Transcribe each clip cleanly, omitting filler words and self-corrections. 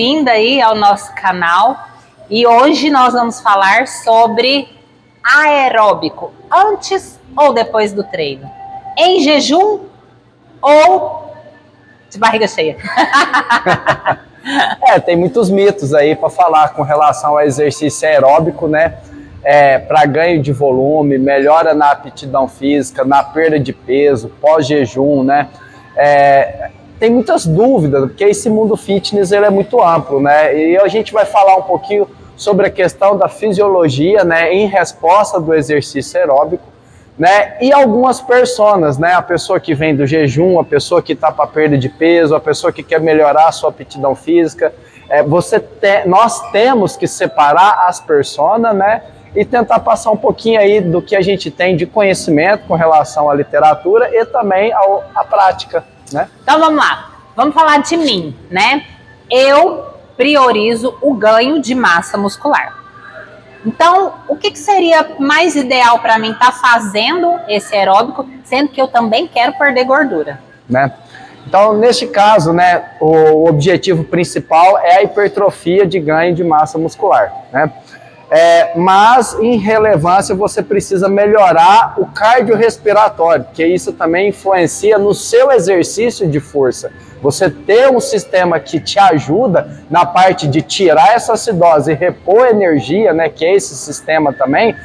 bem-vinda aí ao nosso canal. E hoje nós vamos falar sobre aeróbico, antes ou depois do treino, em jejum ou de barriga cheia. Tem muitos mitos aí para falar com relação ao exercício aeróbico, né? Para ganho de volume, melhora na aptidão física, na perda de peso, pós-jejum, né? Tem muitas dúvidas, porque esse mundo fitness ele é muito amplo, né? E a gente vai falar um pouquinho sobre a questão da fisiologia, né? Em resposta do exercício aeróbico, né? E algumas personas, né? A pessoa que vem do jejum, a pessoa que está para perda de peso, a pessoa que quer melhorar a sua aptidão física. Nós temos que separar as personas, né? E tentar passar um pouquinho aí do que a gente tem de conhecimento com relação à literatura e também à prática, né? Então vamos lá, vamos falar de mim, né? Eu priorizo o ganho de massa muscular. Então, o que seria mais ideal para mim estar fazendo esse aeróbico, sendo que eu também quero perder gordura? Né? Então, neste caso, né, o objetivo principal é a hipertrofia de ganho de massa muscular, né? Mas, em relevância, você precisa melhorar o cardiorrespiratório, porque isso também influencia no seu exercício de força. Você ter um sistema que te ajuda na parte de tirar essa acidose e repor energia, né, que é esse sistema também,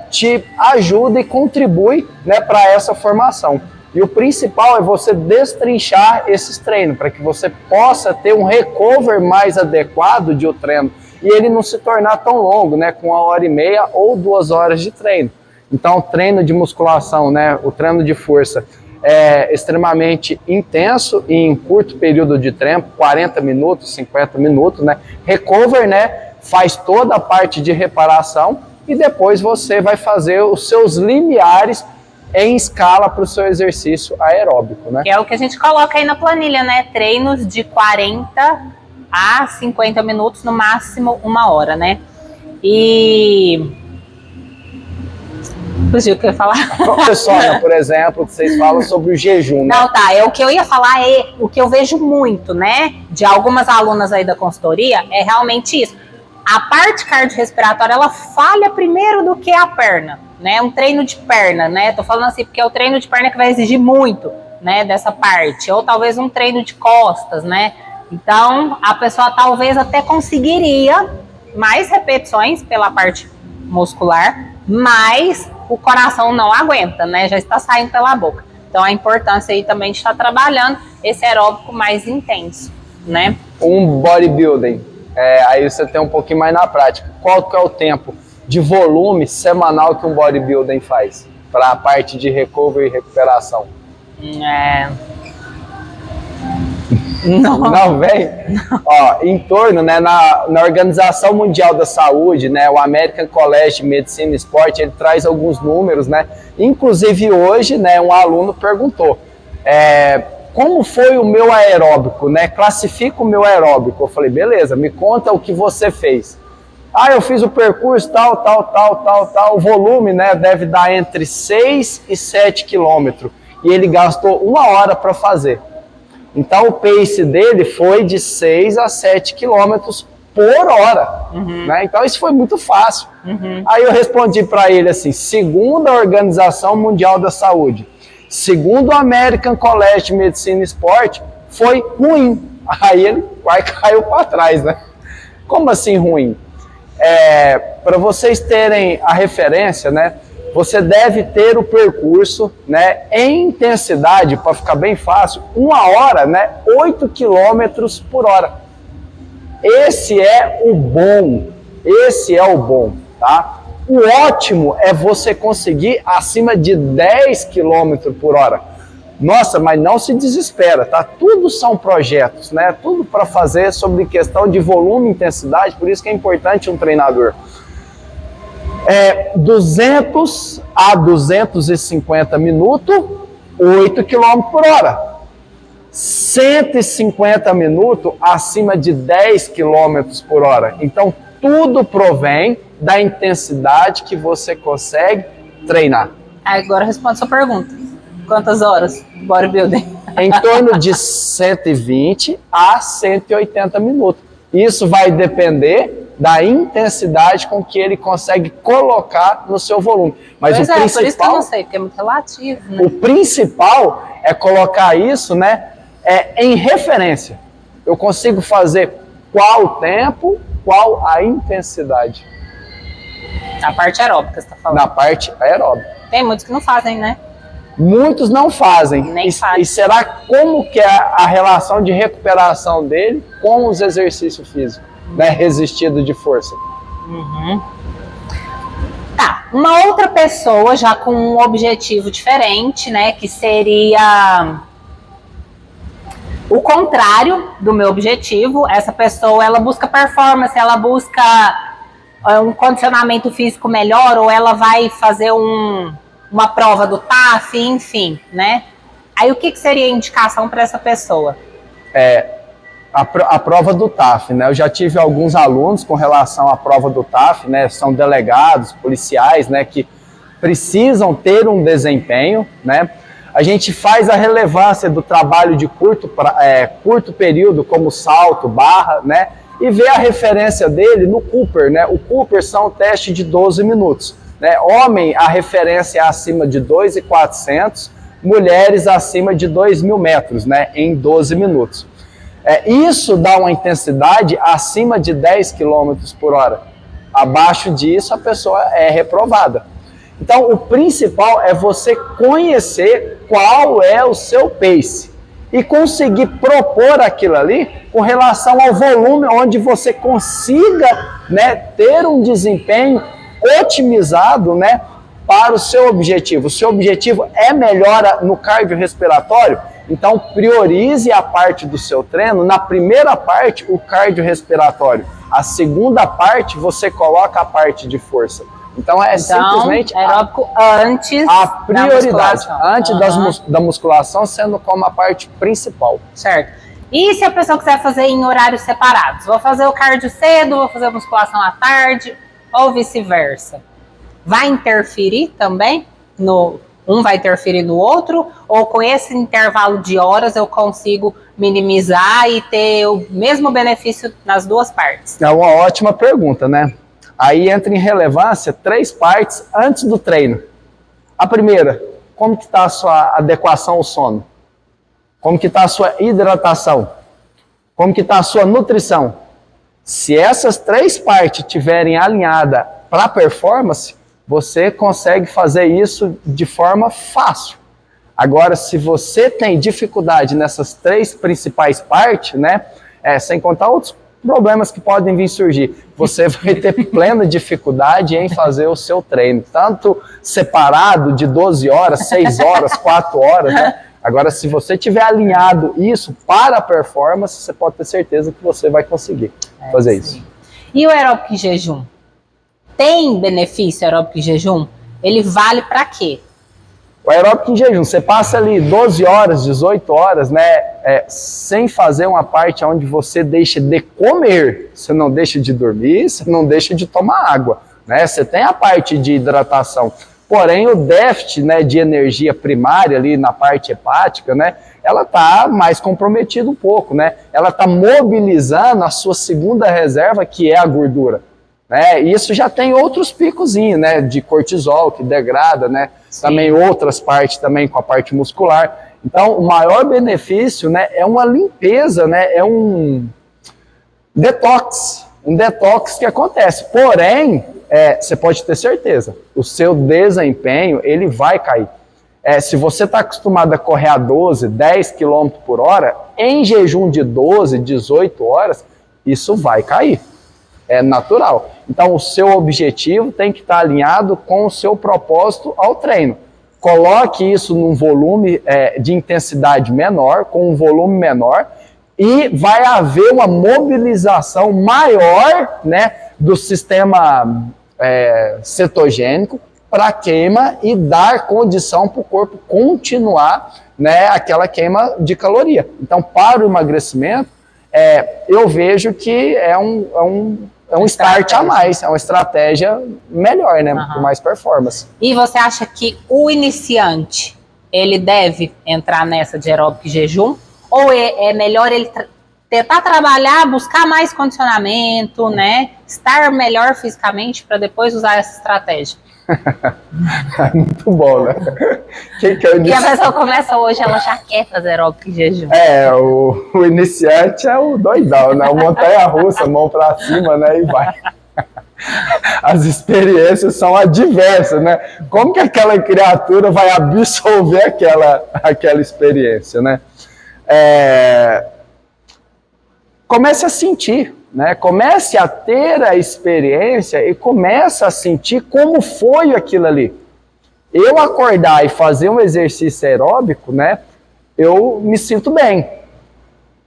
te ajuda e contribui, né, para essa formação. E o principal é você destrinchar esses treinos, para que você possa ter um recover mais adequado de o treino, e ele não se tornar tão longo, né, com 1h30 ou 2 horas de treino. Então, o treino de musculação, né, o treino de força é extremamente intenso e em curto período de tempo, 40 minutos, 50 minutos, né, recover, né, faz toda a parte de reparação e depois você vai fazer os seus limiares em escala para o seu exercício aeróbico, né? Que é o que a gente coloca aí na planilha, né, treinos de 40 a 50 minutos, no máximo 1 hora, né? E... fugiu o que eu ia falar. Professora, por exemplo, que vocês falam sobre o jejum, né? Não, tá, o que eu ia falar é o que eu vejo muito, né, de algumas alunas aí da consultoria, é realmente isso. A parte cardiorrespiratória, ela falha primeiro do que a perna, né? Um treino de perna, né? Tô falando assim porque é o treino de perna que vai exigir muito, né, dessa parte. Ou talvez um treino de costas, né? Então, a pessoa talvez até conseguiria mais repetições pela parte muscular, mas o coração não aguenta, né? Já está saindo pela boca. Então, a importância aí também de estar trabalhando esse aeróbico mais intenso, né? Um bodybuilding, aí você tem um pouquinho mais na prática. Qual que é o tempo de volume semanal que um bodybuilding faz para a parte de recovery e recuperação? Não vem? Ó, em torno, né, na Organização Mundial da Saúde, né, o American College of Medicine and Sport, ele traz alguns números, né? Inclusive hoje, né, um aluno perguntou, como foi o meu aeróbico, né? Classifica o meu aeróbico. Eu falei, beleza, me conta o que você fez. Eu fiz o percurso tal, o volume, né, deve dar entre 6 e 7 quilômetros. E ele gastou 1 hora para fazer. Então, o pace dele foi de 6 a 7 quilômetros por hora. Né? Então, isso foi muito fácil. Aí eu respondi para ele assim, segundo a Organização Mundial da Saúde, segundo o American College of Medicine and Sport, foi ruim. Aí ele caiu para trás, né? Como assim ruim? Para vocês terem a referência, né? Você deve ter o percurso, né, em intensidade, para ficar bem fácil, 1 hora, né, 8 quilômetros por hora. Esse é o bom, tá? O ótimo é você conseguir acima de 10 quilômetros por hora. Nossa, mas não se desespera, tá? Tudo são projetos, né? Tudo para fazer sobre questão de volume e intensidade, por isso que é importante um treinador. 200 a 250 minutos, 8 km por hora. 150 minutos acima de 10 km por hora. Então, tudo provém da intensidade que você consegue treinar. Agora responde a sua pergunta. Quantas horas bodybuilding? em torno de 120 a 180 minutos. Isso vai depender da intensidade com que ele consegue colocar no seu volume. Mas pois o é, principal, por isso que eu não sei, porque é muito relativo, né? O principal é colocar isso, né, em referência. Eu consigo fazer qual tempo, qual a intensidade. Na parte aeróbica, você está falando. Na parte aeróbica. Tem muitos que não fazem, né? Muitos não fazem. Nem fazem. E será como que é a relação de recuperação dele com os exercícios físicos, né, resistido de força? Uhum. Tá, uma outra pessoa já com um objetivo diferente, né, que seria o contrário do meu objetivo. Essa pessoa, ela busca performance, ela busca um condicionamento físico melhor, ou ela vai fazer uma prova do TAF, enfim, né? Aí o que seria a indicação para essa pessoa? A prova do TAF, né? Eu já tive alguns alunos com relação à prova do TAF, né? São delegados, policiais, né? Que precisam ter um desempenho, né? A gente faz a relevância do trabalho de curto período, como salto, barra, né? E vê a referência dele no Cooper, né? O Cooper são um teste de 12 minutos. Né? Homem, a referência é acima de 2.400, mulheres acima de 2.000 metros, né? Em 12 minutos. Isso dá uma intensidade acima de 10 km por hora. Abaixo disso, a pessoa é reprovada. Então, o principal é você conhecer qual é o seu pace e conseguir propor aquilo ali com relação ao volume, onde você consiga, né, ter um desempenho otimizado, né, para o seu objetivo. O seu objetivo é melhora no cardiorrespiratório, então priorize a parte do seu treino. Na primeira parte, o cardiorrespiratório. A segunda parte, você coloca a parte de força. Então simplesmente aeróbico antes a prioridade, antes da musculação, sendo como a parte principal. Certo. E se a pessoa quiser fazer em horários separados? Vou fazer o cardio cedo, vou fazer a musculação à tarde, ou vice-versa? Vai interferir também? Um vai interferir no outro? Ou com esse intervalo de horas eu consigo minimizar e ter o mesmo benefício nas duas partes? É uma ótima pergunta, né? Aí entra em relevância 3 partes antes do treino. A primeira, como que está a sua adequação ao sono? Como que está a sua hidratação? Como que está a sua nutrição? Se essas 3 partes estiverem alinhadas para a performance, você consegue fazer isso de forma fácil. Agora, se você tem dificuldade nessas 3 principais partes, né, sem contar outros problemas que podem vir surgir, você vai ter plena dificuldade em fazer o seu treino, tanto separado de 12 horas, 6 horas, 4 horas, né? Agora, se você tiver alinhado isso para a performance, você pode ter certeza que você vai conseguir fazer isso. E o aeróbico em jejum? Tem benefício aeróbico em jejum? Ele vale para quê? O aeróbico em jejum, você passa ali 12 horas, 18 horas, né, sem fazer uma parte onde você deixa de comer, você não deixa de dormir, você não deixa de tomar água, né, você tem a parte de hidratação, porém o déficit, né, de energia primária ali na parte hepática, né, ela está mais comprometida um pouco, né, ela está mobilizando a sua segunda reserva, que é a gordura. Isso já tem outros picozinhos, né, de cortisol que degrada, né, também outras partes também com a parte muscular. Então, o maior benefício, né, é uma limpeza, né, é um detox que acontece. Porém, você pode ter certeza, o seu desempenho ele vai cair. Se você está acostumado a correr a 12, 10 km por hora, em jejum de 12, 18 horas, isso vai cair. É natural. Então, o seu objetivo tem que estar alinhado com o seu propósito ao treino. Coloque isso num volume de intensidade menor, com um volume menor, e vai haver uma mobilização maior, né, do sistema cetogênico para queima e dar condição para o corpo continuar, né, aquela queima de caloria. Então, para o emagrecimento, eu vejo que é um start a mais, é uma estratégia melhor, né? Com mais performance. E você acha que o iniciante ele deve entrar nessa de aeróbico e jejum? Ou é melhor ele tentar trabalhar, buscar mais condicionamento, né? Estar melhor fisicamente para depois usar essa estratégia? Muito bom, né? E a pessoa começa hoje, ela já quer fazer aeróbico e jejum. O iniciante é o doidão, né? O montanha-russa, mão para cima, né? E vai. As experiências são adversas, né? Como que aquela criatura vai absorver aquela experiência, né? Comece a sentir, né? Comece a ter a experiência e comece a sentir como foi aquilo ali. Eu acordar e fazer um exercício aeróbico, né? Eu me sinto bem.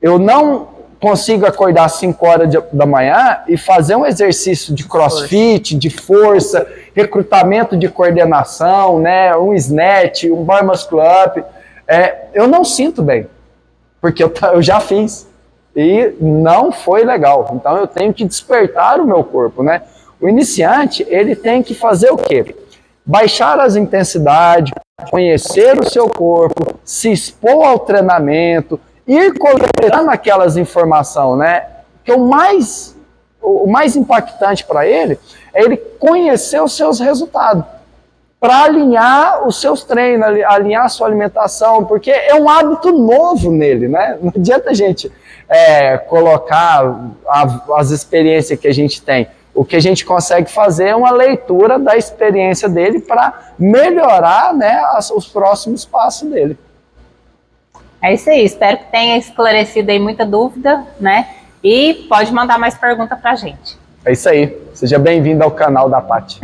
Eu não consigo acordar às 5 horas da manhã e fazer um exercício de crossfit, de força, recrutamento de coordenação, né? Um snatch, um bar muscle up. Eu não sinto bem, porque eu já fiz. E não foi legal. Então eu tenho que despertar o meu corpo, né? O iniciante, ele tem que fazer o quê? Baixar as intensidades, conhecer o seu corpo, se expor ao treinamento, ir coletando aquelas informações, né? Que o mais impactante para ele é ele conhecer os seus resultados, para alinhar os seus treinos, alinhar a sua alimentação, porque é um hábito novo nele, né? Não adianta a gente colocar as experiências que a gente tem. O que a gente consegue fazer é uma leitura da experiência dele para melhorar, né, os próximos passos dele. É isso aí, espero que tenha esclarecido aí muita dúvida, né? E pode mandar mais pergunta pra gente. É isso aí, seja bem-vindo ao canal da Paty.